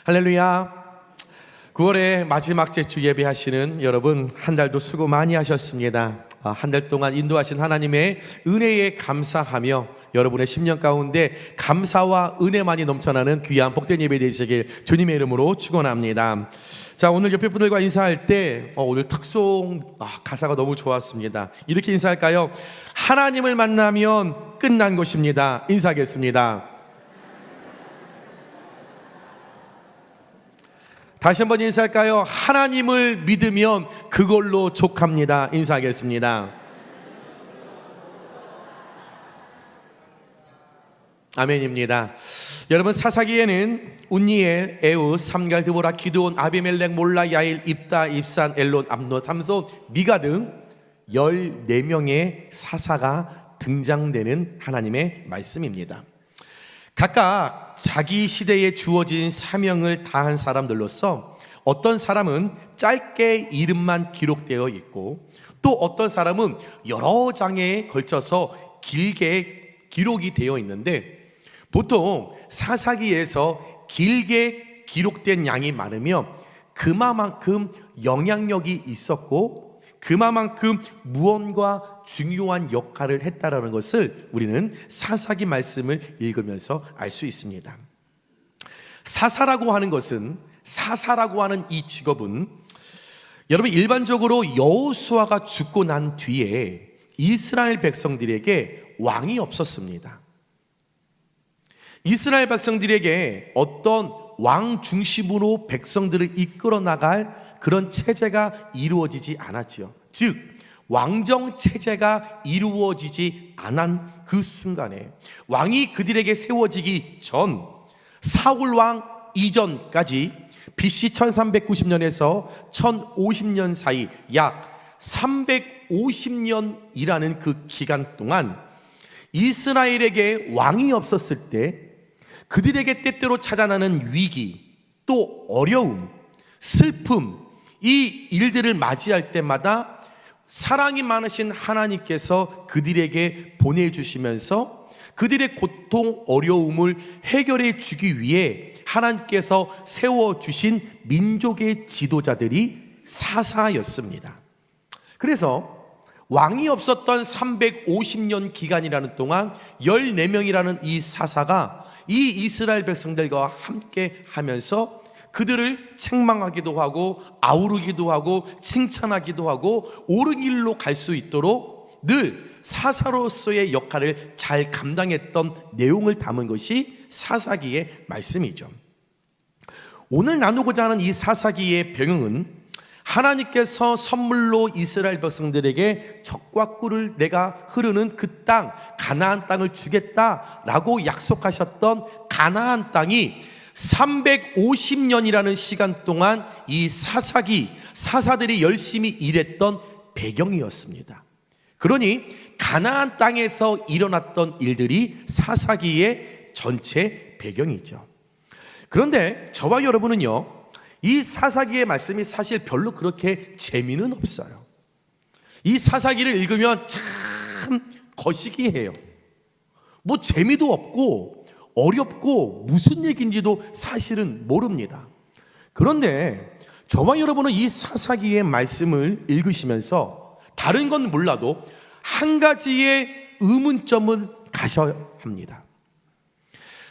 할렐루야. 9월의 마지막 주 예배하시는 여러분, 한 달도 수고 많이 하셨습니다. 한 달 동안 인도하신 하나님의 은혜에 감사하며 여러분의 10년 가운데 감사와 은혜만이 넘쳐나는 귀한 복된 예배 되시길 주님의 이름으로 축원합니다. 자, 오늘 옆에 분들과 인사할 때 오늘 특송 가사가 너무 좋았습니다. 이렇게 인사할까요? 하나님을 만나면 끝난 것입니다. 인사하겠습니다. 다시 한번 인사할까요? 하나님을 믿으면 그걸로 족합니다. 인사하겠습니다. 아멘입니다. 여러분, 사사기에는 운니엘, 에우, 삼갈, 드보라, 기드온, 아비멜렉, 몰라, 야일, 입다, 입산, 엘론, 암논, 삼손, 미가 등 14명의 사사가 등장되는 하나님의 말씀입니다. 각각 자기 시대에 주어진 사명을 다한 사람들로서 어떤 사람은 짧게 이름만 기록되어 있고, 또 어떤 사람은 여러 장에 걸쳐서 길게 기록이 되어 있는데, 보통 사사기에서 길게 기록된 양이 많으면 그만큼 영향력이 있었고 그만큼 무언가 중요한 역할을 했다라는 것을 우리는 사사기 말씀을 읽으면서 알 수 있습니다. 사사라고 하는 것은, 사사라고 하는 이 직업은 여러분, 일반적으로 여호수아가 죽고 난 뒤에 이스라엘 백성들에게 왕이 없었습니다. 이스라엘 백성들에게 어떤 왕 중심으로 백성들을 이끌어 나갈 그런 체제가 이루어지지 않았죠. 즉, 왕정 체제가 이루어지지 않은 그 순간에 왕이 그들에게 세워지기 전, 사울 왕 이전까지 BC 1390년에서 1050년 사이 약 350년이라는 그 기간 동안 이스라엘에게 왕이 없었을 때 그들에게 때때로 찾아나는 위기, 또 어려움, 슬픔, 이 일들을 맞이할 때마다 사랑이 많으신 하나님께서 그들에게 보내주시면서 그들의 고통, 어려움을 해결해 주기 위해 하나님께서 세워주신 민족의 지도자들이 사사였습니다. 그래서 왕이 없었던 350년 기간이라는 동안 14명이라는 이 사사가 이 이스라엘 백성들과 함께 하면서 그들을 책망하기도 하고 아우르기도 하고 칭찬하기도 하고 옳은 길로 갈 수 있도록 늘 사사로서의 역할을 잘 감당했던 내용을 담은 것이 사사기의 말씀이죠. 오늘 나누고자 하는 이 사사기의 배경은 하나님께서 선물로 이스라엘 백성들에게 적과 꿀을 내가 흐르는 그 땅, 가나안 땅을 주겠다라고 약속하셨던 가나안 땅이 350년이라는 시간 동안 이 사사들이 열심히 일했던 배경이었습니다. 그러니 가나안 땅에서 일어났던 일들이 사사기의 전체 배경이죠. 그런데 저와 여러분은요, 이 사사기의 말씀이 사실 별로 그렇게 재미는 없어요. 이 사사기를 읽으면 참 거시기해요. 뭐 재미도 없고 어렵고 무슨 얘기인지도 사실은 모릅니다. 그런데 저와 여러분은 이 사사기의 말씀을 읽으시면서 다른 건 몰라도 한 가지의 의문점을 가셔야 합니다.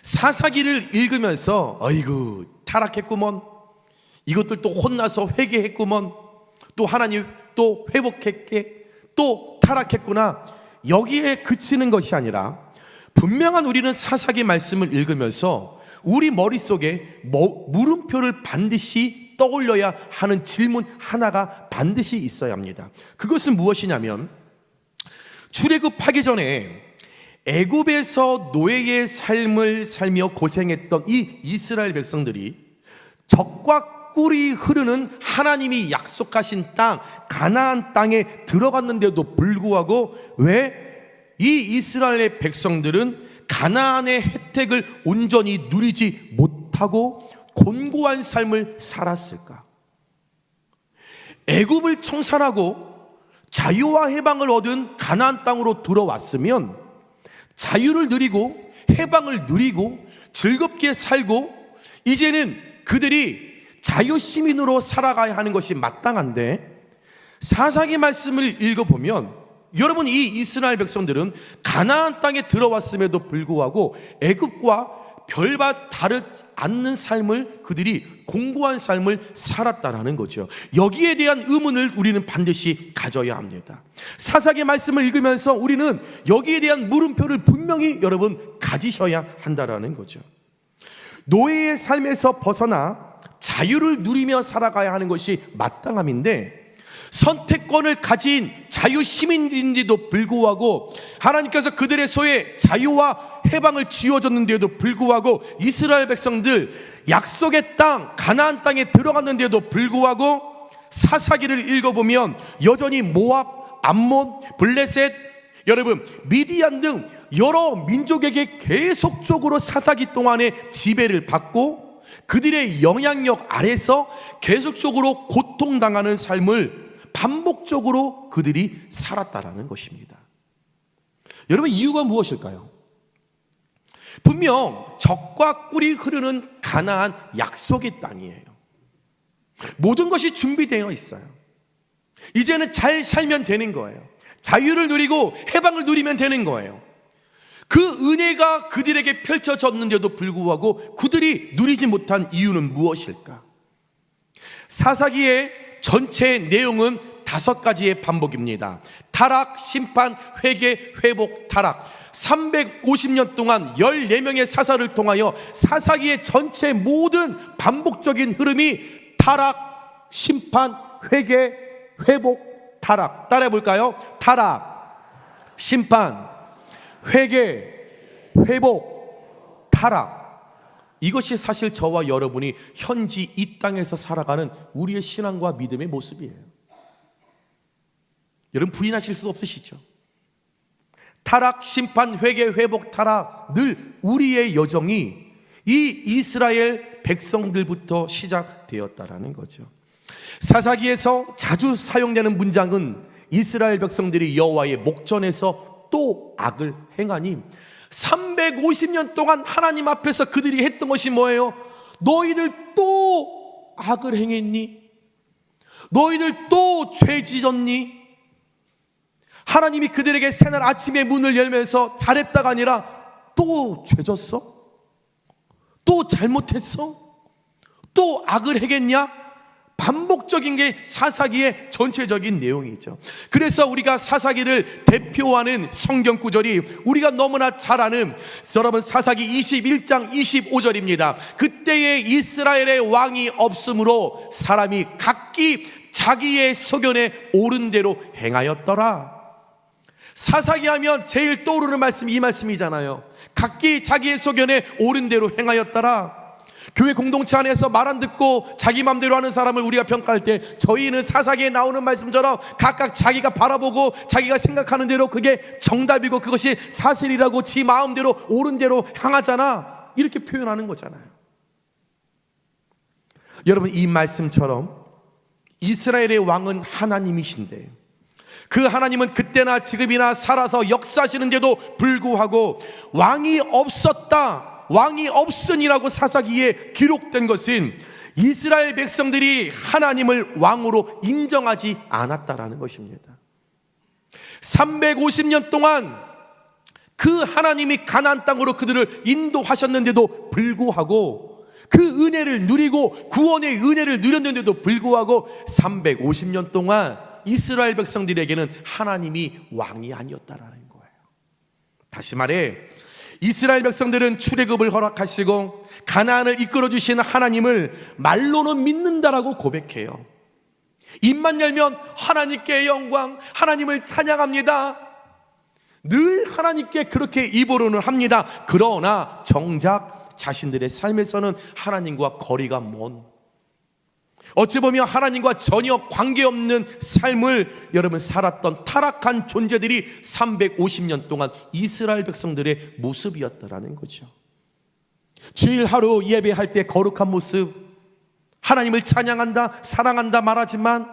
사사기를 읽으면서 어이구 타락했구먼, 이것들 또 혼나서 회개했구먼, 또 하나님 또 회복했게 또 타락했구나, 여기에 그치는 것이 아니라 분명한 우리는 사사기 말씀을 읽으면서 우리 머릿속에 물음표를 반드시 떠올려야 하는 질문 하나가 반드시 있어야 합니다. 그것은 무엇이냐면, 출애굽하기 전에 애굽에서 노예의 삶을 살며 고생했던 이 이스라엘 백성들이 적과 꿀이 흐르는 하나님이 약속하신 땅 가나안 땅에 들어갔는데도 불구하고 왜 이 이스라엘의 백성들은 가나안의 혜택을 온전히 누리지 못하고 곤고한 삶을 살았을까? 애굽을 청산하고 자유와 해방을 얻은 가나안 땅으로 들어왔으면 자유를 누리고 해방을 누리고 즐겁게 살고 이제는 그들이 자유시민으로 살아가야 하는 것이 마땅한데, 사사기 말씀을 읽어보면 여러분, 이 이스라엘 백성들은 가나안 땅에 들어왔음에도 불구하고 애굽과 별반 다르지 않는 삶을, 그들이 공고한 삶을 살았다라는 거죠. 여기에 대한 의문을 우리는 반드시 가져야 합니다. 사사기 말씀을 읽으면서 우리는 여기에 대한 물음표를 분명히 여러분 가지셔야 한다라는 거죠. 노예의 삶에서 벗어나 자유를 누리며 살아가야 하는 것이 마땅함인데, 선택권을 가진 자유시민인데도 불구하고 하나님께서 그들의 소에 자유와 해방을 쥐어줬는데도 불구하고 이스라엘 백성들 약속의 땅 가나안 땅에 들어갔는데도 불구하고 사사기를 읽어보면 여전히 모압, 암몬, 블레셋, 여러분 미디안 등 여러 민족에게 계속적으로 사사기 동안에 지배를 받고 그들의 영향력 아래서 계속적으로 고통당하는 삶을 반복적으로 그들이 살았다라는 것입니다. 여러분, 이유가 무엇일까요? 분명 젖과 꿀이 흐르는 가나안 약속의 땅이에요. 모든 것이 준비되어 있어요. 이제는 잘 살면 되는 거예요. 자유를 누리고 해방을 누리면 되는 거예요. 그 은혜가 그들에게 펼쳐졌는데도 불구하고 그들이 누리지 못한 이유는 무엇일까? 사사기의 전체 내용은 5가지의 반복입니다. 타락, 심판, 회개, 회복, 타락. 350년 동안 14명의 사사를 통하여 사사기의 전체 모든 반복적인 흐름이 타락, 심판, 회개, 회복, 타락. 따라해 볼까요? 타락, 심판, 회개, 회복, 타락. 이것이 사실 저와 여러분이 현지 이 땅에서 살아가는 우리의 신앙과 믿음의 모습이에요. 여러분, 부인하실 수 없으시죠? 타락, 심판, 회개, 회복, 타락. 늘 우리의 여정이 이 이스라엘 백성들부터 시작되었다라는 거죠. 사사기에서 자주 사용되는 문장은 이스라엘 백성들이 여호와의 목전에서 또 악을 행하니 350년 동안 하나님 앞에서 그들이 했던 것이 뭐예요? 너희들 또 악을 행했니? 너희들 또 죄 지었니? 하나님이 그들에게 새날 아침에 문을 열면서 잘했다가 아니라 또 죄 졌어? 또 잘못했어? 또 악을 행했냐? 반복적인 게 사사기의 전체적인 내용이죠. 그래서 우리가 사사기를 대표하는 성경 구절이 우리가 너무나 잘 아는 여러분 사사기 21장 25절입니다. 그때에 이스라엘의 왕이 없으므로 사람이 각기 자기의 소견에 옳은 대로 행하였더라. 사사기 하면 제일 떠오르는 말씀이 이 말씀이잖아요. 각기 자기의 소견에 옳은 대로 행하였더라. 교회 공동체 안에서 말 안 듣고 자기 맘대로 하는 사람을 우리가 평가할 때 저희는 사사기에 나오는 말씀처럼 각각 자기가 바라보고 자기가 생각하는 대로 그게 정답이고 그것이 사실이라고 지 마음대로 옳은 대로 향하잖아, 이렇게 표현하는 거잖아요. 여러분, 이 말씀처럼 이스라엘의 왕은 하나님이신데 그 하나님은 그때나 지금이나 살아서 역사하시는데도 불구하고 왕이 없었다, 왕이 없으니라고 사사기에 기록된 것은 이스라엘 백성들이 하나님을 왕으로 인정하지 않았다라는 것입니다. 350년 동안 그 하나님이 가나안 땅으로 그들을 인도하셨는데도 불구하고 그 은혜를 누리고 구원의 은혜를 누렸는데도 불구하고 350년 동안 이스라엘 백성들에게는 하나님이 왕이 아니었다라는 거예요. 다시 말해 이스라엘 백성들은 출애굽을 허락하시고 가나안을 이끌어 주시는 하나님을 말로는 믿는다라고 고백해요. 입만 열면 하나님께 영광, 하나님을 찬양합니다. 늘 하나님께 그렇게 입으로는 합니다. 그러나 정작 자신들의 삶에서는 하나님과 거리가 먼, 어찌 보면 하나님과 전혀 관계없는 삶을 여러분 살았던 타락한 존재들이 350년 동안 이스라엘 백성들의 모습이었다라는 거죠. 주일 하루 예배할 때 거룩한 모습, 하나님을 찬양한다, 사랑한다 말하지만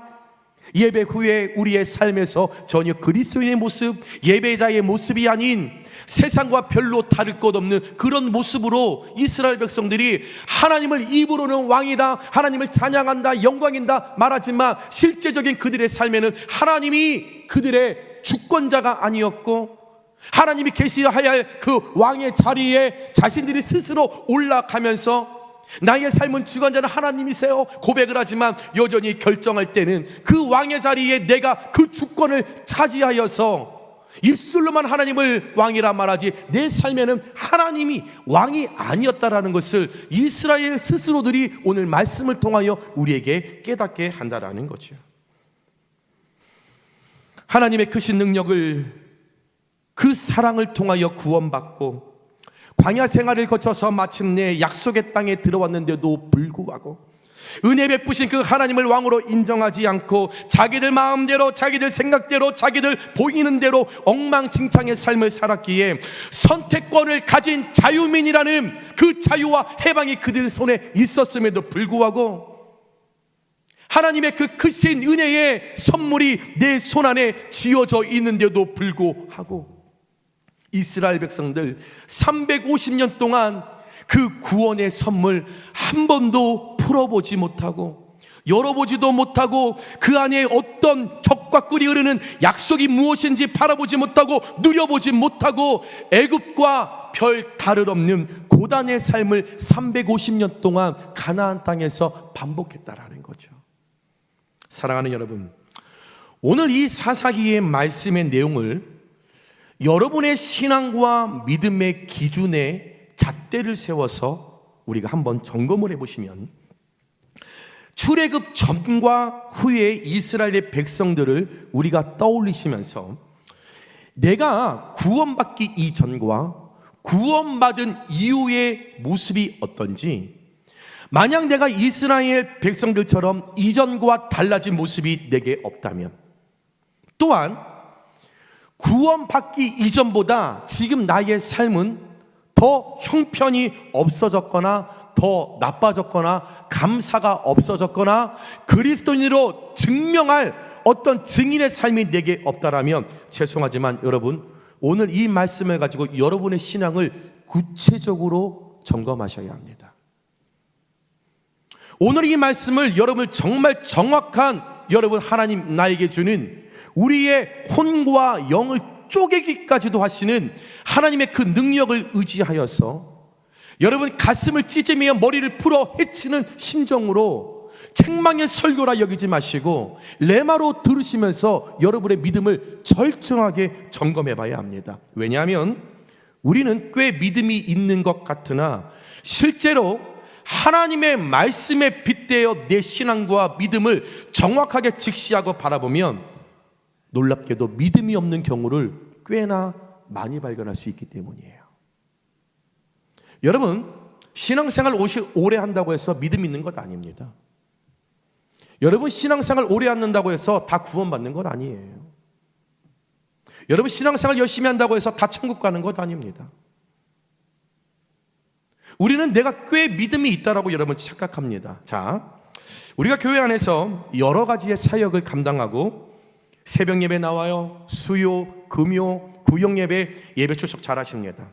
예배 후에 우리의 삶에서 전혀 그리스도인의 모습, 예배자의 모습이 아닌 세상과 별로 다를 것 없는 그런 모습으로 이스라엘 백성들이 하나님을 입으로는 왕이다, 하나님을 찬양한다, 영광인다 말하지만 실제적인 그들의 삶에는 하나님이 그들의 주권자가 아니었고, 하나님이 계셔야 할 그 왕의 자리에 자신들이 스스로 올라가면서 나의 삶은 주관자는 하나님이세요 고백을 하지만 여전히 결정할 때는 그 왕의 자리에 내가 그 주권을 차지하여서 입술로만 하나님을 왕이라 말하지 내 삶에는 하나님이 왕이 아니었다라는 것을 이스라엘 스스로들이 오늘 말씀을 통하여 우리에게 깨닫게 한다라는 거죠. 하나님의 크신 능력을, 그 사랑을 통하여 구원받고 광야 생활을 거쳐서 마침내 약속의 땅에 들어왔는데도 불구하고 은혜 베푸신 그 하나님을 왕으로 인정하지 않고 자기들 마음대로, 자기들 생각대로, 자기들 보이는 대로 엉망진창의 삶을 살았기에 선택권을 가진 자유민이라는 그 자유와 해방이 그들 손에 있었음에도 불구하고 하나님의 그 크신 은혜의 선물이 내 손 안에 쥐어져 있는데도 불구하고 이스라엘 백성들 350년 동안 그 구원의 선물 한 번도 풀어보지 못하고 열어보지도 못하고 그 안에 어떤 적과 꿀이 흐르는 약속이 무엇인지 바라보지 못하고 누려보지 못하고 애굽과 별 다를 없는 고단의 삶을 350년 동안 가나안 땅에서 반복했다라는 거죠. 사랑하는 여러분, 오늘 이 사사기의 말씀의 내용을 여러분의 신앙과 믿음의 기준에 잣대를 세워서 우리가 한번 점검을 해보시면 출애굽 전과 후의 이스라엘의 백성들을 우리가 떠올리시면서 내가 구원받기 이전과 구원받은 이후의 모습이 어떤지, 만약 내가 이스라엘 백성들처럼 이전과 달라진 모습이 내게 없다면, 또한 구원받기 이전보다 지금 나의 삶은 더 형편이 없어졌거나 더 나빠졌거나 감사가 없어졌거나 그리스도인으로 증명할 어떤 증인의 삶이 내게 없다라면 죄송하지만 여러분, 오늘 이 말씀을 가지고 여러분의 신앙을 구체적으로 점검하셔야 합니다. 오늘 이 말씀을 여러분 정말 정확한 여러분 하나님 나에게 주는 우리의 혼과 영을 쪼개기까지도 하시는 하나님의 그 능력을 의지하여서 여러분 가슴을 찢으며 머리를 풀어 헤치는 심정으로 책망의 설교라 여기지 마시고 레마로 들으시면서 여러분의 믿음을 철저하게 점검해 봐야 합니다. 왜냐하면 우리는 꽤 믿음이 있는 것 같으나 실제로 하나님의 말씀에 빗대어 내 신앙과 믿음을 정확하게 직시하고 바라보면 놀랍게도 믿음이 없는 경우를 꽤나 많이 발견할 수 있기 때문이에요. 여러분, 신앙생활 오래 한다고 해서 믿음 있는 것 아닙니다. 여러분, 신앙생활 오래 한다고 해서 다 구원받는 것 아니에요. 여러분, 신앙생활 열심히 한다고 해서 다 천국 가는 것 아닙니다. 우리는 내가 꽤 믿음이 있다라고 여러분 착각합니다. 자, 우리가 교회 안에서 여러 가지의 사역을 감당하고 새벽 예배 나와요. 수요, 금요, 구역 예배, 예배 출석 잘 하십니다.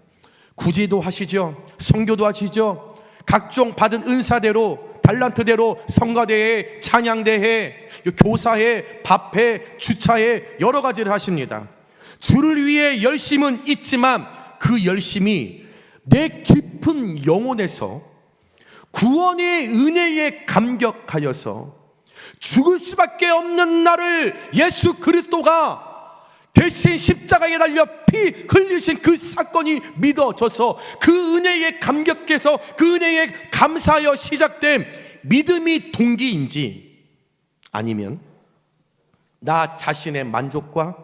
구제도 하시죠. 선교도 하시죠. 각종 받은 은사대로, 달란트대로 성가대회, 찬양대회, 교사회, 밥회, 주차회 여러 가지를 하십니다. 주를 위해 열심은 있지만 그 열심이 내 깊은 영혼에서 구원의 은혜에 감격하여서 죽을 수밖에 없는 나를 예수 그리스도가 대신 십자가에 달려 피 흘리신 그 사건이 믿어져서 그 은혜에 감격해서 그 은혜에 감사하여 시작된 믿음이 동기인지, 아니면 나 자신의 만족과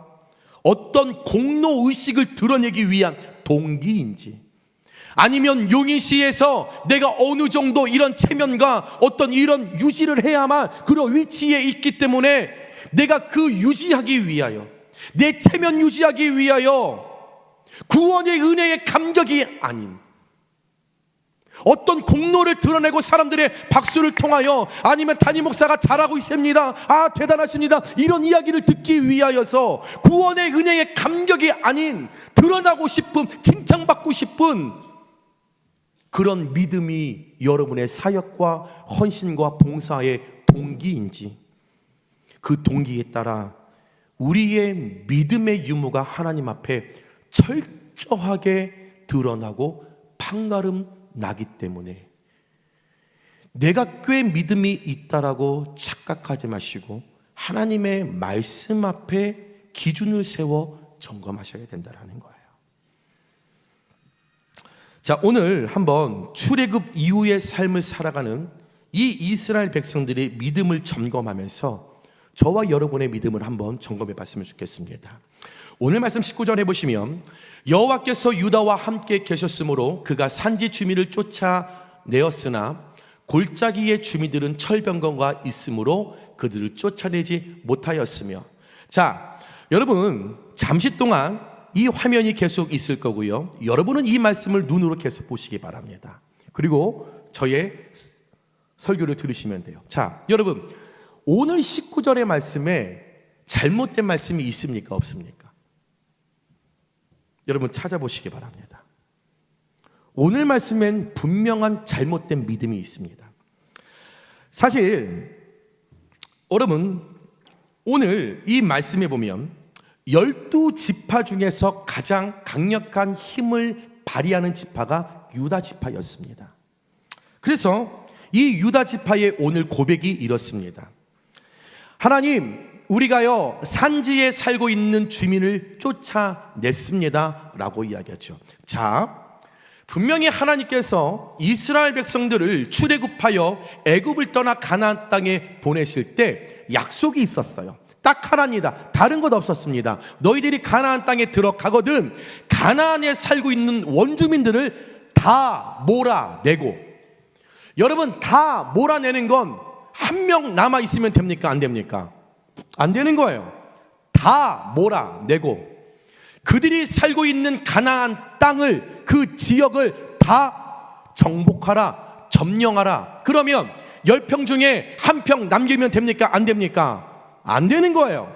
어떤 공로의식을 드러내기 위한 동기인지, 아니면 용인시에서 내가 어느 정도 이런 체면과 어떤 이런 유지를 해야만 그런 위치에 있기 때문에 내가 그 유지하기 위하여, 내 체면 유지하기 위하여 구원의 은혜의 감격이 아닌 어떤 공로를 드러내고 사람들의 박수를 통하여, 아니면 담임 목사가 잘하고 있습니다, 아 대단하십니다, 이런 이야기를 듣기 위하여서 구원의 은혜의 감격이 아닌 드러나고 싶은, 칭찬받고 싶은 그런 믿음이 여러분의 사역과 헌신과 봉사의 동기인지, 그 동기에 따라 우리의 믿음의 유무가 하나님 앞에 철저하게 드러나고 판가름 나기 때문에, 내가 꽤 믿음이 있다라고 착각하지 마시고 하나님의 말씀 앞에 기준을 세워 점검하셔야 된다는 거예요. 자, 오늘 한번 출애굽 이후의 삶을 살아가는 이 이스라엘 백성들의 믿음을 점검하면서 저와 여러분의 믿음을 한번 점검해 봤으면 좋겠습니다. 오늘 말씀 19절에 보시면, 여호와께서 유다와 함께 계셨으므로 그가 산지 주민을 쫓아내었으나 골짜기의 주민들은 철병거가 있으므로 그들을 쫓아내지 못하였으며. 자, 여러분 잠시 동안 이 화면이 계속 있을 거고요, 여러분은 이 말씀을 눈으로 계속 보시기 바랍니다. 그리고 저의 설교를 들으시면 돼요. 자, 여러분, 오늘 19절의 말씀에 잘못된 말씀이 있습니까, 없습니까? 여러분 찾아보시기 바랍니다. 오늘 말씀엔 분명한 잘못된 믿음이 있습니다. 사실 여러분, 오늘 이 말씀에 보면 12지파 중에서 가장 강력한 힘을 발휘하는 지파가 유다 지파였습니다. 그래서 이 유다 지파의 오늘 고백이 이렇습니다. 하나님, 우리가요 산지에 살고 있는 주민을 쫓아냈습니다 라고 이야기하죠. 자, 분명히 하나님께서 이스라엘 백성들을 출애굽하여 애굽을 떠나 가나안 땅에 보내실 때 약속이 있었어요. 딱 하나입니다. 다른 것 없었습니다. 너희들이 가나안 땅에 들어가거든 가나안에 살고 있는 원주민들을 다 몰아내고. 여러분, 다 몰아내는 건 한 명 남아 있으면 됩니까, 안 됩니까? 안 되는 거예요. 다 몰아내고 그들이 살고 있는 가나안 땅을, 그 지역을 다 정복하라, 점령하라. 그러면 10평 중에 1평 남기면 됩니까, 안 됩니까? 안 되는 거예요.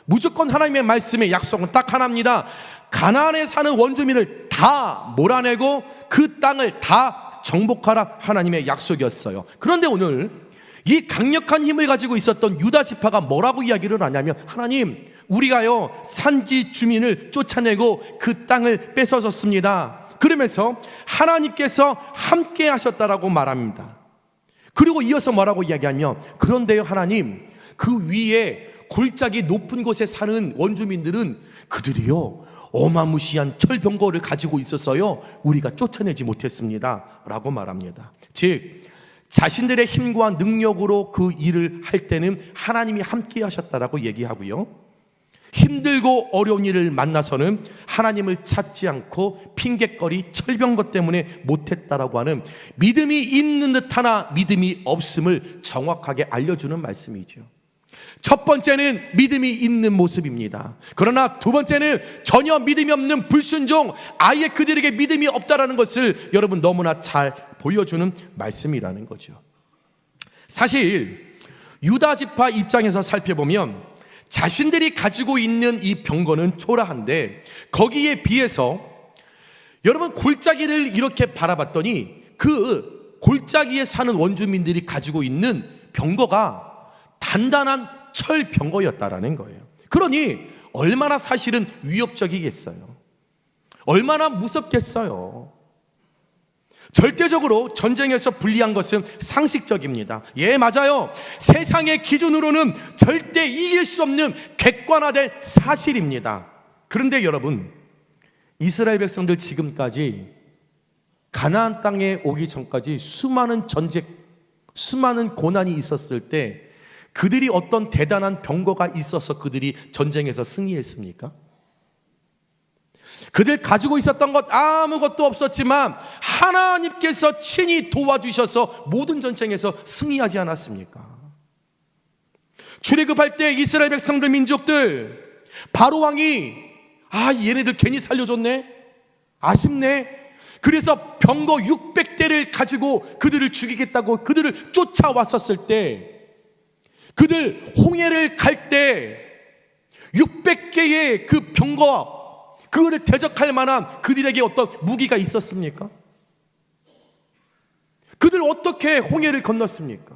무조건 하나님의 말씀의 약속은 딱 하나입니다. 가나안에 사는 원주민을 다 몰아내고 그 땅을 다 정복하라, 하나님의 약속이었어요. 그런데 오늘 이 강력한 힘을 가지고 있었던 유다 지파가 뭐라고 이야기를 하냐면, 하나님, 우리가요 산지 주민을 쫓아내고 그 땅을 뺏어졌습니다. 그러면서 하나님께서 함께 하셨다라고 말합니다. 그리고 이어서 뭐라고 이야기하며, 그런데요 하나님, 그 위에 골짜기 높은 곳에 사는 원주민들은 그들이요 어마무시한 철병거를 가지고 있었어요 우리가 쫓아내지 못했습니다 라고 말합니다. 즉 자신들의 힘과 능력으로 그 일을 할 때는 하나님이 함께 하셨다라고 얘기하고요, 힘들고 어려운 일을 만나서는 하나님을 찾지 않고 핑계거리 철병거 때문에 못했다라고 하는, 믿음이 있는 듯하나 믿음이 없음을 정확하게 알려주는 말씀이죠. 첫 번째는 믿음이 있는 모습입니다. 그러나 두 번째는 전혀 믿음이 없는 불순종, 아예 그들에게 믿음이 없다라는 것을 여러분 너무나 잘 보여주는 말씀이라는 거죠. 사실 유다 지파 입장에서 살펴보면 자신들이 가지고 있는 이 병거는 초라한데, 거기에 비해서 여러분 골짜기를 이렇게 바라봤더니 그 골짜기에 사는 원주민들이 가지고 있는 병거가 단단한 철 병거였다라는 거예요. 그러니 얼마나 사실은 위협적이겠어요. 얼마나 무섭겠어요. 절대적으로 전쟁에서 불리한 것은 상식적입니다. 예, 맞아요. 세상의 기준으로는 절대 이길 수 없는 객관화된 사실입니다. 그런데 여러분, 이스라엘 백성들 지금까지 가나안 땅에 오기 전까지 수많은 전쟁, 수많은 고난이 있었을 때 그들이 어떤 대단한 병거가 있어서 그들이 전쟁에서 승리했습니까? 그들 가지고 있었던 것 아무것도 없었지만 하나님께서 친히 도와주셔서 모든 전쟁에서 승리하지 않았습니까? 출애굽할 때 이스라엘 백성들, 민족들, 바로 왕이 얘네들 괜히 살려줬네, 아쉽네, 그래서 병거 600대를 가지고 그들을 죽이겠다고 그들을 쫓아왔었을 때, 그들 홍해를 갈 때 600개의 그 병거, 그거를 대적할 만한 그들에게 어떤 무기가 있었습니까? 그들 어떻게 홍해를 건넜습니까?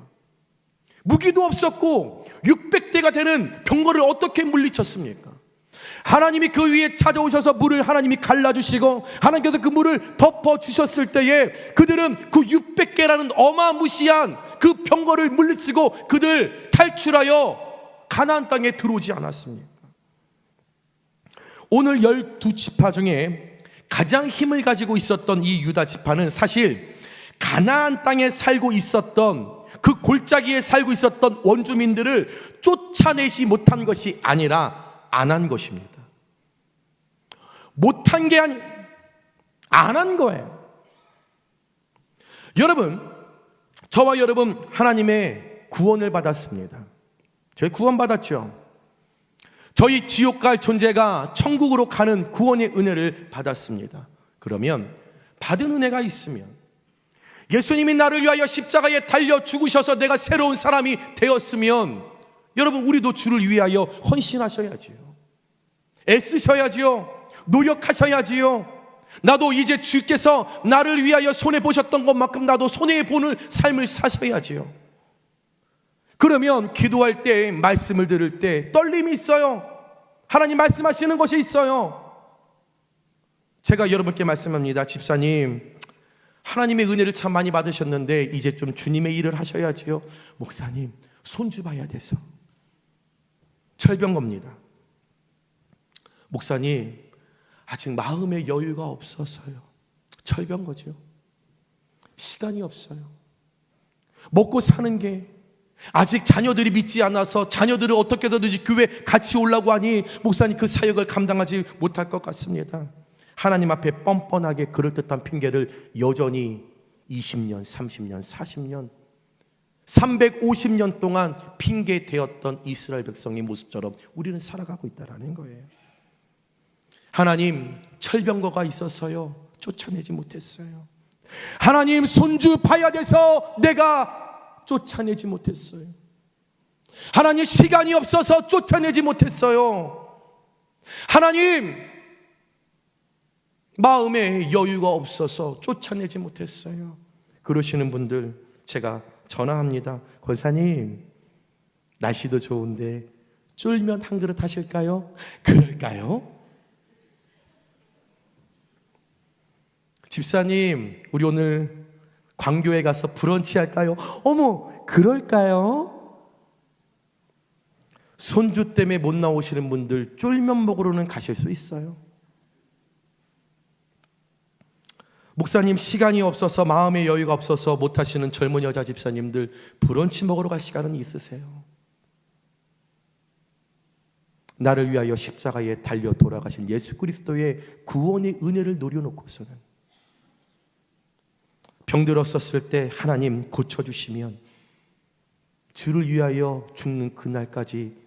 무기도 없었고 600대가 되는 병거를 어떻게 물리쳤습니까? 하나님이 그 위에 찾아오셔서 물을 하나님이 갈라주시고 하나님께서 그 물을 덮어주셨을 때에 그들은 그 600개라는 어마무시한 그 병거를 물리치고 그들 탈출하여 가나안 땅에 들어오지 않았습니까? 오늘 12지파 중에 가장 힘을 가지고 있었던 이 유다 지파는 사실 가나안 땅에 살고 있었던, 그 골짜기에 살고 있었던 원주민들을 쫓아내지 못한 것이 아니라 안 한 것입니다. 못한 게 아니, 안 한 거예요. 여러분, 저와 여러분 하나님의 구원을 받았습니다. 저희 구원 받았죠. 저희 지옥 갈 존재가 천국으로 가는 구원의 은혜를 받았습니다. 그러면 받은 은혜가 있으면, 예수님이 나를 위하여 십자가에 달려 죽으셔서 내가 새로운 사람이 되었으면, 여러분 우리도 주를 위하여 헌신하셔야지요. 애쓰셔야지요. 노력하셔야지요. 나도 이제 주께서 나를 위하여 손해보셨던 것만큼 나도 손해보는 삶을 사셔야지요. 그러면 기도할 때, 말씀을 들을 때 떨림이 있어요. 하나님 말씀하시는 것이 있어요. 제가 여러분께 말씀합니다. 집사님, 하나님의 은혜를 참 많이 받으셨는데 이제 좀 주님의 일을 하셔야지요. 목사님, 손주 봐야 돼서 철병겁니다. 목사님, 아직 마음의 여유가 없어서요. 철병거죠. 시간이 없어요. 먹고 사는 게 아직 자녀들이 믿지 않아서 자녀들을 어떻게 해서든지 교회 같이 오려고 하니 목사님 그 사역을 감당하지 못할 것 같습니다. 하나님 앞에 뻔뻔하게 그럴듯한 핑계를 여전히 20년, 30년, 40년, 350년 동안 핑계대었던 이스라엘 백성의 모습처럼 우리는 살아가고 있다는 거예요. 하나님, 철병거가 있어서요 쫓아내지 못했어요. 하나님, 손주 봐야 돼서 내가 쫓아내지 못했어요. 하나님, 시간이 없어서 쫓아내지 못했어요. 하나님, 마음에 여유가 없어서 쫓아내지 못했어요. 그러시는 분들 제가 전화합니다. 권사님, 날씨도 좋은데 쫄면 한 그릇 하실까요? 그럴까요? 집사님, 우리 오늘 광교에 가서 브런치 할까요? 어머, 그럴까요? 손주 때문에 못 나오시는 분들 쫄면 먹으러는 가실 수 있어요. 목사님, 시간이 없어서 마음의 여유가 없어서 못 하시는 젊은 여자 집사님들 브런치 먹으러 갈 시간은 있으세요. 나를 위하여 십자가에 달려 돌아가신 예수 그리스도의 구원의 은혜를 노려놓고서는 병들었었을 때 하나님 고쳐주시면 주를 위하여 죽는 그날까지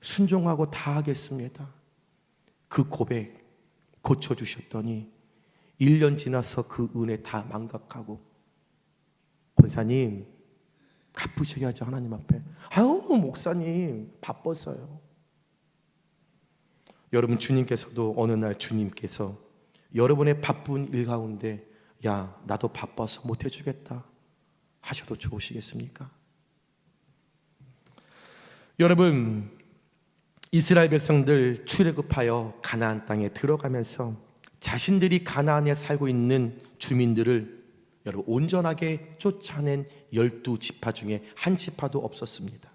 순종하고 다 하겠습니다. 그 고백 고쳐주셨더니 1년 지나서 그 은혜 다 망각하고, 권사님 갚으셔야죠 하나님 앞에. 아유 목사님 바빴어요. 여러분, 주님께서도 어느 날 주님께서 여러분의 바쁜 일 가운데 야, 나도 바빠서 못 해주겠다 하셔도 좋으시겠습니까? 여러분, 이스라엘 백성들 출애굽하여 가나안 땅에 들어가면서 자신들이 가나안에 살고 있는 주민들을 여러분 온전하게 쫓아낸 12지파 중에 한 지파도 없었습니다.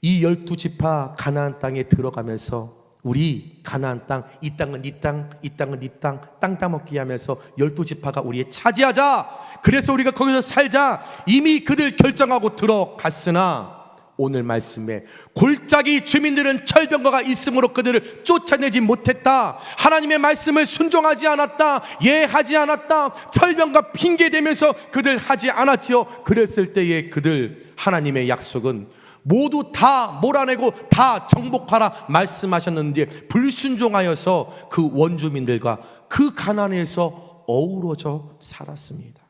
이 12지파 가나안 땅에 들어가면서 우리 가나안 땅, 이 땅은 네 땅, 이 땅은 네 땅, 땅 따먹기 하면서 12지파가 우리의 차지하자, 그래서 우리가 거기서 살자, 이미 그들 결정하고 들어갔으나 오늘 말씀에 골짜기 주민들은 철병거가 있으므로 그들을 쫓아내지 못했다. 하나님의 말씀을 순종하지 않았다. 예하지 않았다. 철병거 핑계대면서 그들 하지 않았지요. 그랬을 때에 그들 하나님의 약속은 모두 다 몰아내고 다 정복하라 말씀하셨는데 불순종하여서 그 원주민들과 그 가나안에서 어우러져 살았습니다.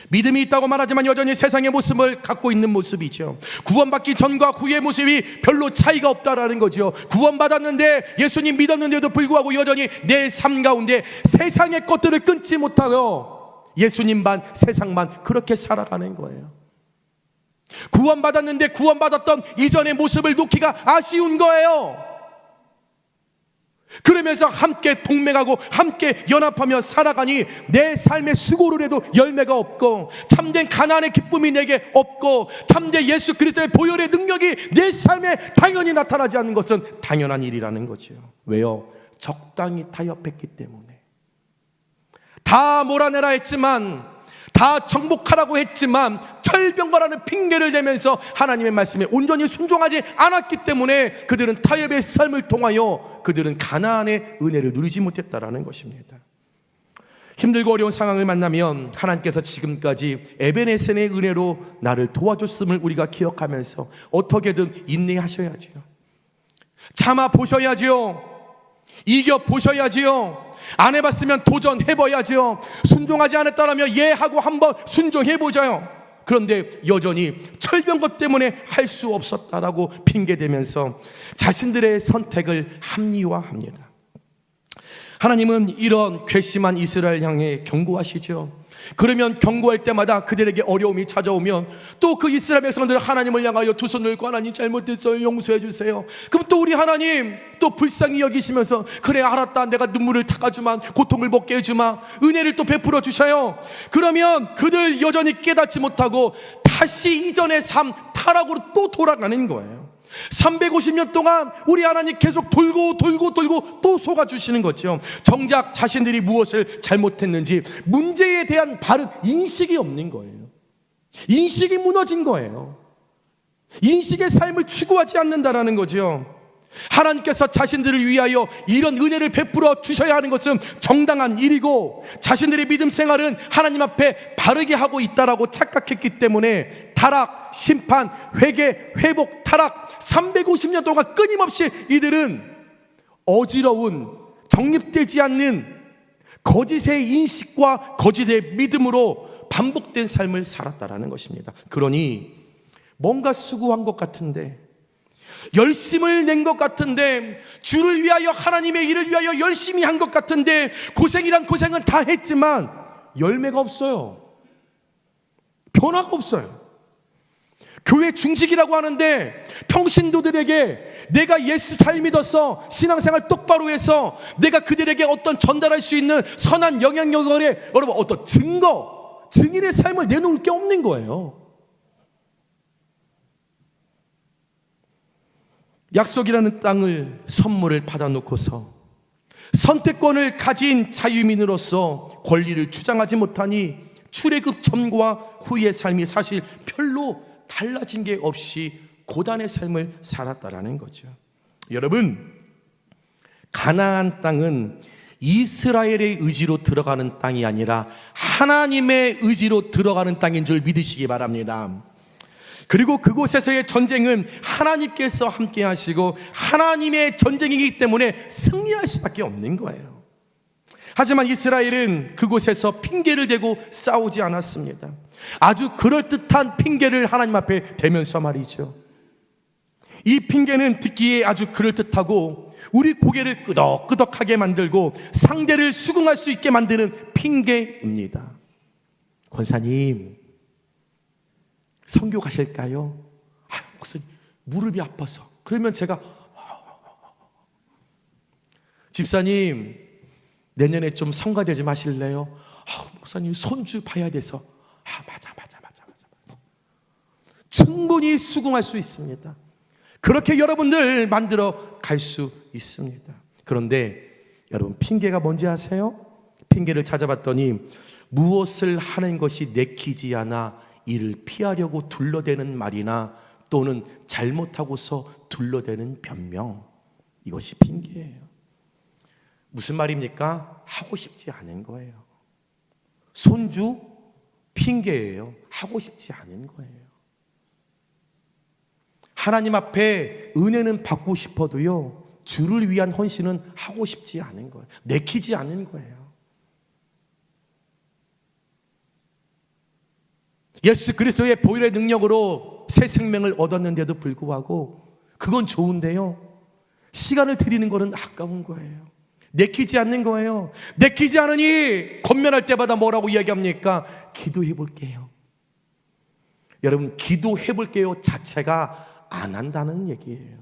믿음이 있다고 말하지만 여전히 세상의 모습을 갖고 있는 모습이죠. 구원받기 전과 후의 모습이 별로 차이가 없다라는 거죠. 구원받았는데, 예수님 믿었는데도 불구하고 여전히 내 삶 가운데 세상의 것들을 끊지 못하고 예수님만, 세상만 그렇게 살아가는 거예요. 구원받았는데 구원받았던 이전의 모습을 놓기가 아쉬운 거예요. 그러면서 함께 동맹하고 함께 연합하며 살아가니 내 삶의 수고를 해도 열매가 없고, 참된 가나안의 기쁨이 내게 없고, 참된 예수 그리스도의 보혈의 능력이 내 삶에 당연히 나타나지 않는 것은 당연한 일이라는 거죠. 왜요? 적당히 타협했기 때문에. 다 몰아내라 했지만, 다 정복하라고 했지만 철병거라는 핑계를 대면서 하나님의 말씀에 온전히 순종하지 않았기 때문에 그들은 타협의 삶을 통하여 그들은 가나안의 은혜를 누리지 못했다라는 것입니다. 힘들고 어려운 상황을 만나면 하나님께서 지금까지 에베네셀의 은혜로 나를 도와줬음을 우리가 기억하면서 어떻게든 인내하셔야지요. 참아 보셔야지요. 이겨 보셔야지요. 안 해봤으면 도전해봐야죠. 순종하지 않았다라면 하고 한번 순종해보자요. 그런데 여전히 철병거 때문에 할 수 없었다라고 핑계대면서 자신들의 선택을 합리화합니다. 하나님은 이런 괘씸한 이스라엘 향해 경고하시죠. 그러면 경고할 때마다 그들에게 어려움이 찾아오면 또 그 이스라엘 백성들은 하나님을 향하여 두 손을 들고 하나님 잘못했어요, 용서해 주세요. 그럼 또 우리 하나님 또 불쌍히 여기시면서 그래 알았다, 내가 눈물을 닦아주마, 고통을 먹게 해주마, 은혜를 또 베풀어 주셔요. 그러면 그들 여전히 깨닫지 못하고 다시 이전의 삶 타락으로 또 돌아가는 거예요. 350년 동안 우리 하나님 계속 돌고 또 속아주시는 거죠. 정작 자신들이 무엇을 잘못했는지 문제에 대한 바른 인식이 없는 거예요. 인식이 무너진 거예요. 인식의 삶을 추구하지 않는다라는 거죠. 하나님께서 자신들을 위하여 이런 은혜를 베풀어 주셔야 하는 것은 정당한 일이고, 자신들의 믿음 생활은 하나님 앞에 바르게 하고 있다라고 착각했기 때문에 타락, 심판, 회개, 회복, 타락 350년 동안 끊임없이 이들은 어지러운, 정립되지 않는 거짓의 인식과 거짓의 믿음으로 반복된 삶을 살았다라는 것입니다. 그러니 뭔가 수고한 것 같은데, 열심을 낸 것 같은데, 주를 위하여 하나님의 일을 위하여 열심히 한 것 같은데, 고생이란 고생은 다 했지만 열매가 없어요. 변화가 없어요. 교회 중직이라고 하는데 평신도들에게 내가 예수 잘 믿었어, 신앙생활 똑바로 해서 내가 그들에게 어떤 전달할 수 있는 선한 영향력을, 여러분 어떤 증인의 삶을 내놓을 게 없는 거예요. 약속이라는 땅을 선물을 받아놓고서 선택권을 가진 자유민으로서 권리를 주장하지 못하니 출애굽 전과 후의 삶이 사실 별로 달라진 게 없이 고단의 삶을 살았다라는 거죠. 여러분, 가나안 땅은 이스라엘의 의지로 들어가는 땅이 아니라 하나님의 의지로 들어가는 땅인 줄 믿으시기 바랍니다. 그리고 그곳에서의 전쟁은 하나님께서 함께 하시고 하나님의 전쟁이기 때문에 승리할 수밖에 없는 거예요. 하지만 이스라엘은 그곳에서 핑계를 대고 싸우지 않았습니다. 아주 그럴듯한 핑계를 하나님 앞에 대면서 말이죠. 이 핑계는 듣기에 아주 그럴듯하고 우리 고개를 끄덕끄덕하게 만들고 상대를 수긍할 수 있게 만드는 핑계입니다. 권사님, 선교 가실까요? 목사님, 무릎이 아파서. 그러면 제가 집사님, 내년에 좀 성가대 좀 하실래요? 목사님, 손주 봐야 돼서. 맞아. 충분히 수긍할 수 있습니다. 그렇게 여러분들 만들어 갈 수 있습니다. 그런데 여러분, 핑계가 뭔지 아세요? 핑계를 찾아봤더니 무엇을 하는 것이 내키지 않아 이를 피하려고 둘러대는 말이나 또는 잘못하고서 둘러대는 변명, 이것이 핑계예요. 무슨 말입니까? 하고 싶지 않은 거예요. 손주 핑계예요. 하고 싶지 않은 거예요. 하나님 앞에 은혜는 받고 싶어도요, 주를 위한 헌신은 하고 싶지 않은 거예요. 내키지 않은 거예요. 예수 그리스도의 보혈의 능력으로 새 생명을 얻었는데도 불구하고 그건 좋은데요, 시간을 들이는 거는 아까운 거예요. 내키지 않는 거예요. 내키지 않으니 권면할 때마다 뭐라고 이야기합니까? 기도해 볼게요. 여러분, 기도해 볼게요 자체가 안 한다는 얘기예요.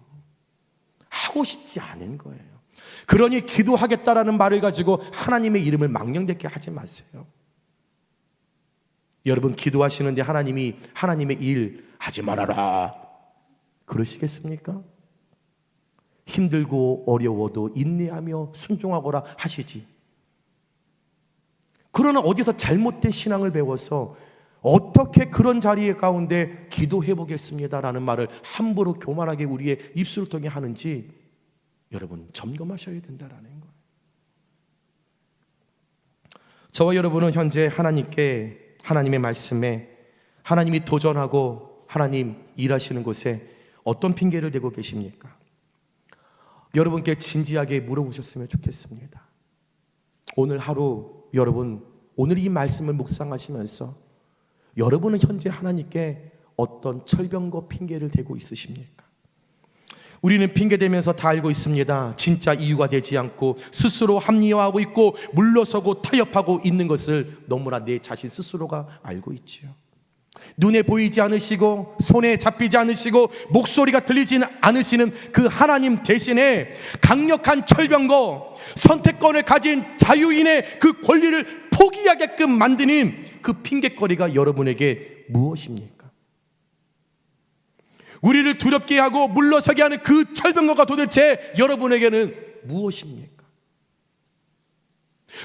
하고 싶지 않은 거예요. 그러니 기도하겠다라는 말을 가지고 하나님의 이름을 망령되게 하지 마세요. 여러분, 기도하시는데 하나님이 하나님의 일 하지 말아라 그러시겠습니까? 힘들고 어려워도 인내하며 순종하거라 하시지. 그러나 어디서 잘못된 신앙을 배워서 어떻게 그런 자리에 가운데 기도해 보겠습니다라는 말을 함부로 교만하게 우리의 입술을 통해 하는지 여러분 점검하셔야 된다라는 거예요. 저와 여러분은 현재 하나님께, 하나님의 말씀에, 하나님이 도전하고 하나님 일하시는 곳에 어떤 핑계를 대고 계십니까? 여러분께 진지하게 물어보셨으면 좋겠습니다. 오늘 하루 여러분, 오늘 이 말씀을 묵상하시면서 여러분은 현재 하나님께 어떤 철병거 핑계를 대고 있으십니까? 우리는 핑계대면서 다 알고 있습니다. 진짜 이유가 되지 않고 스스로 합리화하고 있고 물러서고 타협하고 있는 것을 너무나 내 자신 스스로가 알고 있지요. 눈에 보이지 않으시고 손에 잡히지 않으시고 목소리가 들리지 않으시는 그 하나님 대신에 강력한 철병거, 선택권을 가진 자유인의 그 권리를 포기하게끔 만드는 그 핑계거리가 여러분에게 무엇입니까? 우리를 두렵게 하고 물러서게 하는 그 철병거가 도대체 여러분에게는 무엇입니까?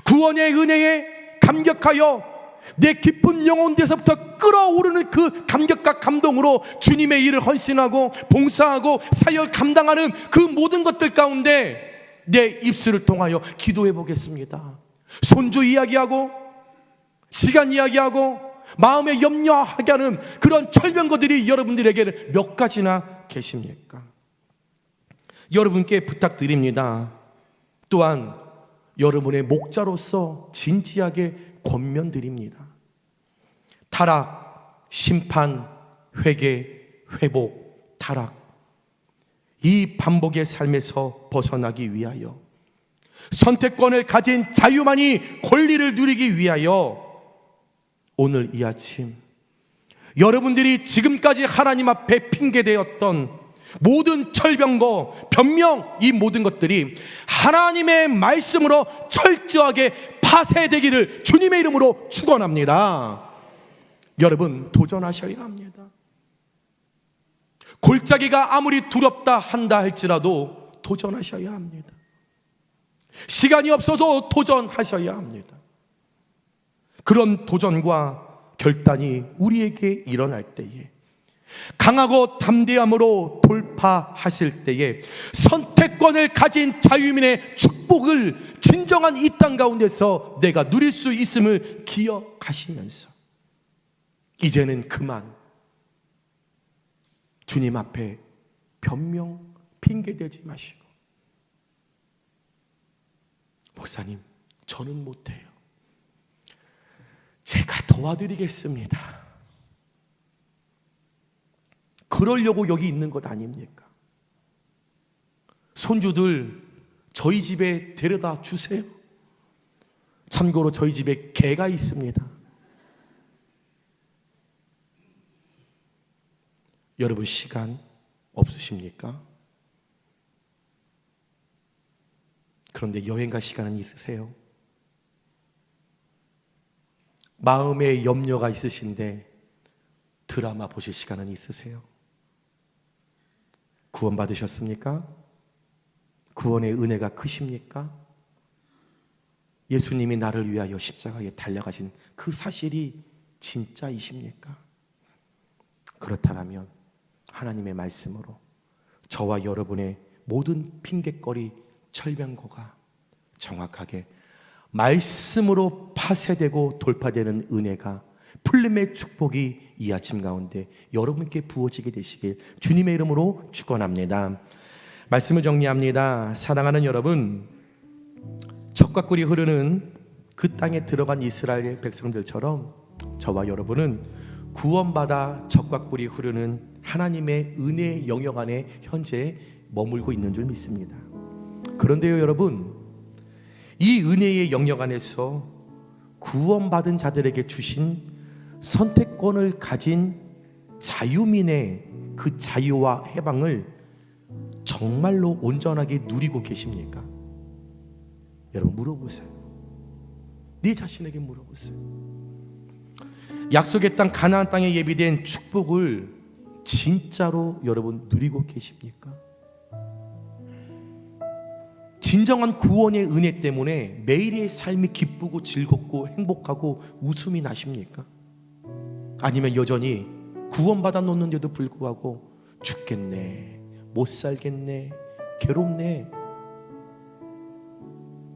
구원의 은혜에 감격하여 내 깊은 영혼에서부터 끓어오르는 그 감격과 감동으로 주님의 일을 헌신하고 봉사하고 사역 감당하는 그 모든 것들 가운데 내 입술을 통하여 기도해 보겠습니다. 손주 이야기하고 시간 이야기하고 마음에 염려하게 하는 그런 철병거들이 여러분들에게 몇 가지나 계십니까? 여러분께 부탁드립니다. 또한 여러분의 목자로서 진지하게 권면드립니다. 타락, 심판, 회개, 회복, 타락, 이 반복의 삶에서 벗어나기 위하여, 선택권을 가진 자유만이 권리를 누리기 위하여 오늘 이 아침 여러분들이 지금까지 하나님 앞에 핑계대었던 모든 철병거, 변명, 이 모든 것들이 하나님의 말씀으로 철저하게 파쇄되기를 주님의 이름으로 축원합니다. 여러분, 도전하셔야 합니다. 골짜기가 아무리 두렵다 한다 할지라도 도전하셔야 합니다. 시간이 없어도 도전하셔야 합니다. 그런 도전과 결단이 우리에게 일어날 때에, 강하고 담대함으로 돌파하실 때에 선택권을 가진 자유민의 축복을 진정한 이 땅 가운데서 내가 누릴 수 있음을 기억하시면서 이제는 그만 주님 앞에 변명, 핑계대지 마시고, 목사님 저는 못해요, 제가 도와드리겠습니다, 그러려고 여기 있는 것 아닙니까? 손주들 저희 집에 데려다 주세요. 참고로 저희 집에 개가 있습니다. 여러분, 시간 없으십니까? 그런데 여행 갈 시간은 있으세요? 마음에 염려가 있으신데 드라마 보실 시간은 있으세요? 구원 받으셨습니까? 구원의 은혜가 크십니까? 예수님이 나를 위하여 십자가에 달려가신 그 사실이 진짜이십니까? 그렇다면 하나님의 말씀으로 저와 여러분의 모든 핑계거리, 철병거가 정확하게 말씀으로 파쇄되고 돌파되는 은혜가, 풀림의 축복이 이 아침 가운데 여러분께 부어지게 되시길 주님의 이름으로 축원합니다. 말씀을 정리합니다. 사랑하는 여러분, 젖과 꿀이 흐르는 그 땅에 들어간 이스라엘 백성들처럼 저와 여러분은 구원받아 젖과 꿀이 흐르는 하나님의 은혜의 영역 안에 현재 머물고 있는 줄 믿습니다. 그런데요 여러분, 이 은혜의 영역 안에서 구원받은 자들에게 주신 선택권을 가진 자유민의 그 자유와 해방을 정말로 온전하게 누리고 계십니까? 여러분 물어보세요. 네 자신에게 물어보세요. 약속의 땅 가나안 땅에 예비된 축복을 진짜로 여러분 누리고 계십니까? 진정한 구원의 은혜 때문에 매일의 삶이 기쁘고 즐겁고 행복하고 웃음이 나십니까? 아니면 여전히 구원받아 놓는데도 불구하고 죽겠네, 못 살겠네, 괴롭네.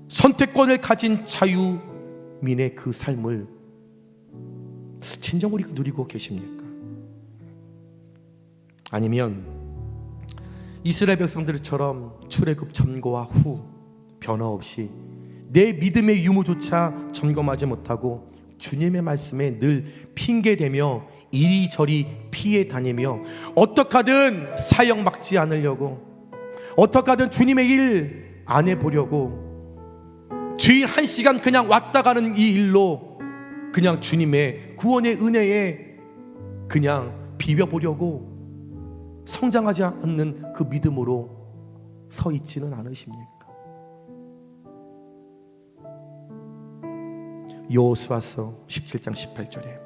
선택권을 가진 자유민의 그 삶을 진정 우리가 누리고 계십니까? 아니면 이스라엘 백성들처럼 출애굽 전과 후 변화 없이 내 믿음의 유무조차 점검하지 못하고 주님의 말씀에 늘 핑계대며 이리저리 피해 다니며 어떻게든 사역 막지 않으려고, 어떻게든 주님의 일 안 해보려고, 주일 1시간 그냥 왔다 가는 이 일로 그냥 주님의 구원의 은혜에 그냥 비벼보려고 성장하지 않는 그 믿음으로 서 있지는 않으십니까? 여호수아서 17장 18절에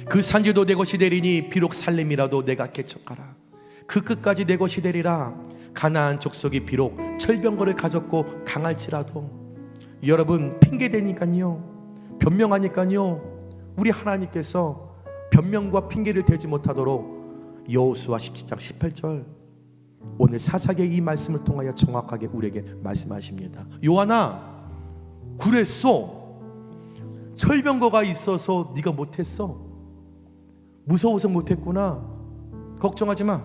그 산지도 내 것이 되리니 비록 살렘이라도 내가 개척하라. 그 끝까지 내 것이 되리라. 가나안 족속이 비록 철병거를 가졌고 강할지라도. 여러분 핑계대니까요, 변명하니까요, 우리 하나님께서 변명과 핑계를 대지 못하도록 여호수아 17장 18절 오늘 사사기의 이 말씀을 통하여 정확하게 우리에게 말씀하십니다. 요한아, 그랬어. 철병거가 있어서 네가 못했어. 무서워서 못했구나. 걱정하지 마.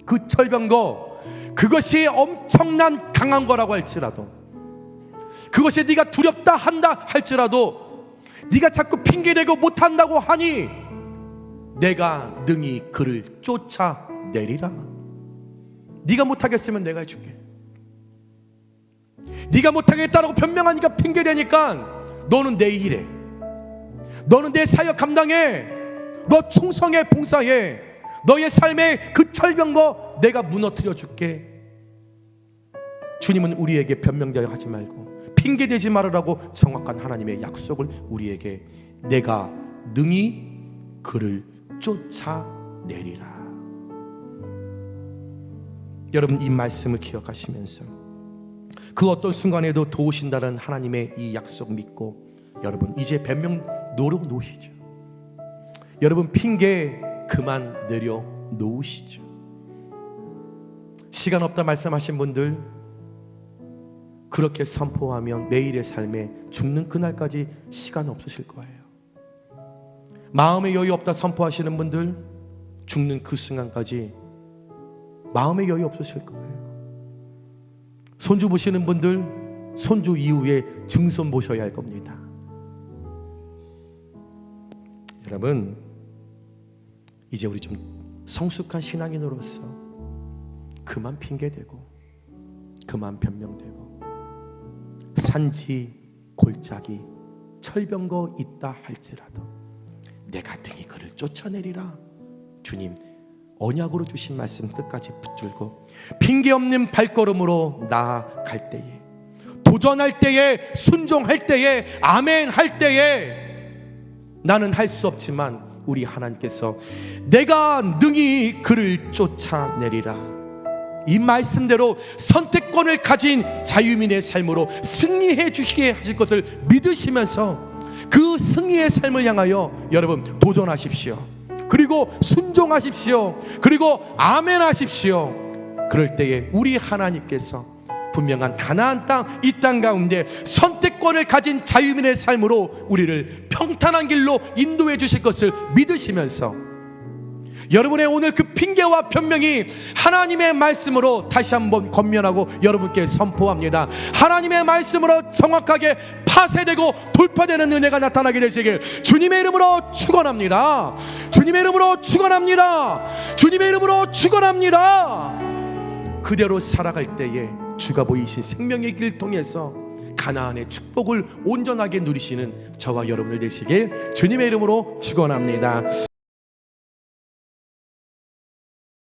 그 철병거, 그것이 엄청난 강한 거라고 할지라도, 그것이 네가 두렵다 한다 할지라도, 네가 자꾸 핑계대고 못한다고 하니 내가 능히 그를 쫓아내리라. 네가 못하겠으면 내가 해줄게. 네가 못하겠다라고 변명하니까 핑계대니까 너는 내 일해, 너는 내 사역 감당해, 너 충성해, 봉사해, 너의 삶의 그 철병거 내가 무너뜨려 줄게. 주님은 우리에게 변명자여 하지 말고 핑계대지 말으라고 정확한 하나님의 약속을 우리에게, 내가 능히 그를 쫓아내리라. 여러분 이 말씀을 기억하시면서 그 어떤 순간에도 도우신다는 하나님의 이 약속 믿고 여러분 이제 변명 놓으시죠. 여러분 핑계 그만 내려놓으시죠. 시간 없다 말씀하신 분들 그렇게 선포하면 매일의 삶에 죽는 그날까지 시간 없으실 거예요. 마음의 여유 없다 선포하시는 분들 죽는 그 순간까지 마음의 여유 없으실 거예요. 손주 보시는 분들 손주 이후에 증손 보셔야 할 겁니다. 여러분 이제 우리 좀 성숙한 신앙인으로서 그만 핑계대고 그만 변명대고 산지 골짜기 철병거 있다 할지라도 내가 등이 그를 쫓아내리라. 주님 언약으로 주신 말씀 끝까지 붙들고 핑계 없는 발걸음으로 나아갈 때에, 도전할 때에, 순종할 때에, 아멘 할 때에 나는 할 수 없지만 우리 하나님께서 내가 능히 그를 쫓아내리라. 이 말씀대로 선택권을 가진 자유민의 삶으로 승리해 주시게 하실 것을 믿으시면서 그 승리의 삶을 향하여 여러분 도전하십시오. 그리고 순종하십시오. 그리고 아멘 하십시오. 그럴 때에 우리 하나님께서 분명한 가나안 땅, 이 땅 가운데 선택권을 가진 자유민의 삶으로 우리를 평탄한 길로 인도해 주실 것을 믿으시면서 여러분의 오늘 그 핑계와 변명이 하나님의 말씀으로 다시 한번 권면하고 여러분께 선포합니다. 하나님의 말씀으로 정확하게 파쇄되고 돌파되는 은혜가 나타나게 되시길 주님의 이름으로 축원합니다. 주님의 이름으로 축원합니다. 주님의 이름으로 축원합니다. 그대로 살아갈 때에 주가 보이신 생명의 길 통해서 가나안의 축복을 온전하게 누리시는 저와 여러분들 되시길 주님의 이름으로 축원합니다.